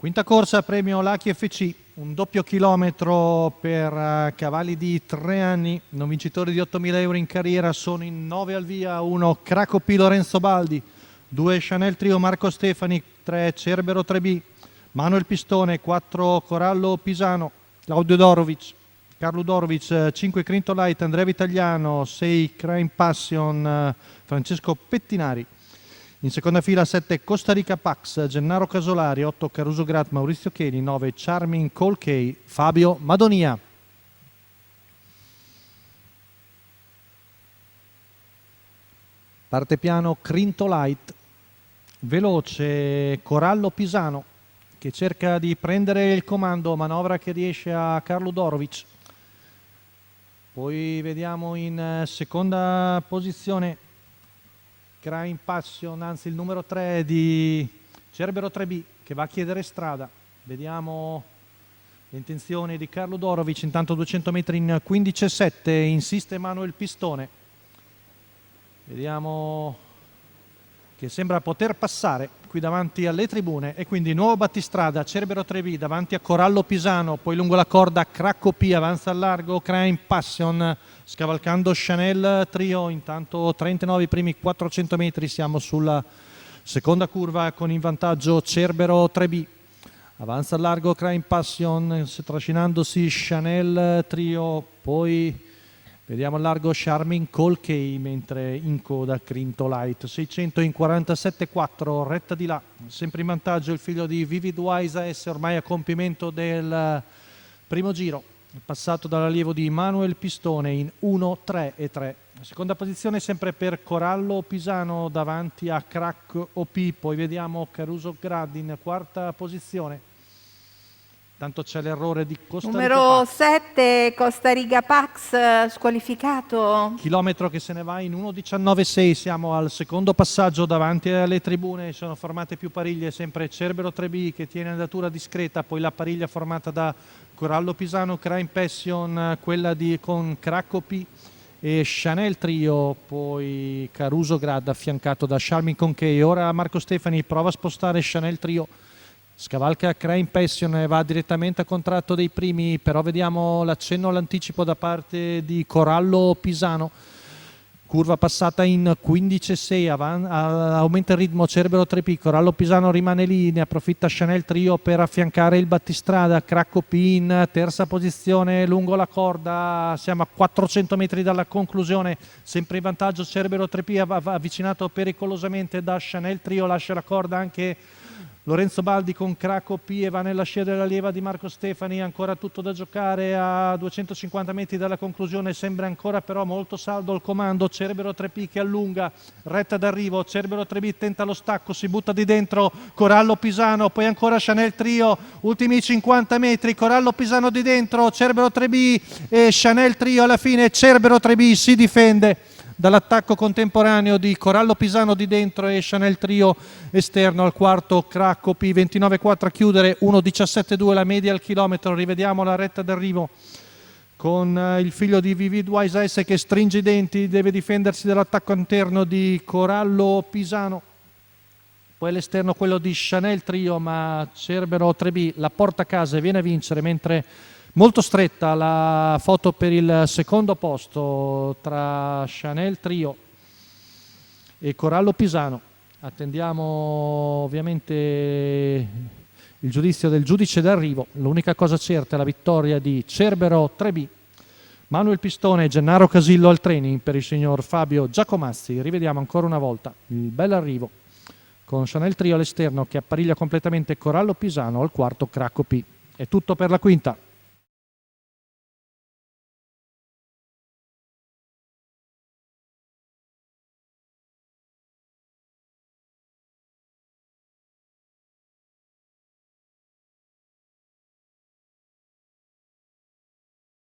Quinta corsa, premio Lucky FC, un doppio chilometro per cavalli di 3 anni, non vincitori di 8.000 euro in carriera, sono in 9 al via, 1 Cracopi Lorenzo Baldi, 2 Chanel Trio Marco Stefani, 3 Cerbero 3B, Manuel Pistone, 4 Corallo Pisano, Claudio Dorovic, Carlo Dorovic, 5 Crinto Light, Andrea Vitagliano, 6 Crime Passion, Francesco Pettinari. In seconda fila 7 Costa Rica Pax, Gennaro Casolari, 8 Caruso Grat, Maurizio Cheli, 9 Charming Colkey, Fabio Madonia. Parte piano Crinto Light, veloce Corallo Pisano che cerca di prendere il comando, manovra che riesce a Carlo Dorovic. Poi vediamo in seconda posizione Crime Passion, anzi il numero 3 di Cerbero 3B che va a chiedere strada. Vediamo le intenzioni di Carlo Dorovic, intanto 200 metri in 15,7, insiste Manuel Pistone. Vediamo che sembra poter passare qui davanti alle tribune e quindi nuovo battistrada, Cerbero 3B davanti a Corallo Pisano, poi lungo la corda Cracco P, avanza al largo Crime Passion, scavalcando Chanel Trio, intanto 39 i primi 400 metri, siamo sulla seconda curva con in vantaggio Cerbero 3B, avanza al largo Crime Passion, trascinandosi Chanel Trio, poi vediamo al largo Charming Colkey, mentre in coda Crinto Light, 600 in 47,4, retta di là, sempre in vantaggio il figlio di Vivid Wise S, ormai a compimento del primo giro, passato dall'allievo di Manuel Pistone in 1,3,3. Seconda posizione sempre per Corallo Pisano davanti a Crack OP, poi vediamo Caruso Grad in quarta posizione. Tanto c'è l'errore di Costa Rica numero Pax. 7 Costa Rica Pax squalificato. Chilometro che se ne va in 1,19,6, siamo al secondo passaggio davanti alle tribune, sono formate più pariglie, sempre Cerbero 3B che tiene andatura discreta, poi la pariglia formata da Corallo Pisano, Crime Passion, quella con Cracco P e Chanel Trio, poi Caruso Grad affiancato da Charming Conchey. Ora Marco Stefani prova a spostare Chanel Trio, scavalca Crime Passion e va direttamente a contratto dei primi, però vediamo l'accenno all'anticipo da parte di Corallo Pisano. Curva passata in 15,6, aumenta il ritmo Cerbero 3P, Corallo Pisano rimane lì, ne approfitta Chanel Trio per affiancare il battistrada, Cracco P in terza posizione lungo la corda, siamo a 400 metri dalla conclusione, sempre in vantaggio Cerbero 3P, avvicinato pericolosamente da Chanel Trio, lascia la corda anche Lorenzo Baldi con Cracco P e va nella scia dell'allieva di Marco Stefani, ancora tutto da giocare a 250 metri dalla conclusione, sembra ancora però molto saldo il comando, Cerbero 3P che allunga, retta d'arrivo, Cerbero 3B tenta lo stacco, si butta di dentro Corallo Pisano, poi ancora Chanel Trio, ultimi 50 metri, Corallo Pisano di dentro, Cerbero 3B e Chanel Trio alla fine, Cerbero 3B si difende dall'attacco contemporaneo di Corallo Pisano di dentro e Chanel Trio esterno al quarto Cracco P, 29,4 a chiudere, 1,17,2 la media al chilometro. Rivediamo la retta d'arrivo con il figlio di Vivid Wise S che stringe i denti, deve difendersi dall'attacco interno di Corallo Pisano, poi all'esterno quello di Chanel Trio, ma Cerbero 3B la porta a casa e viene a vincere, mentre molto stretta la foto per il secondo posto tra Chanel Trio e Corallo Pisano. Attendiamo ovviamente il giudizio del giudice d'arrivo. L'unica cosa certa è la vittoria di Cerbero 3B. Manuel Pistone e Gennaro Casillo al training per il signor Fabio Giacomazzi. Rivediamo ancora una volta il bel arrivo con Chanel Trio all'esterno che appariglia completamente Corallo Pisano al quarto Cracco P. È tutto per la quinta.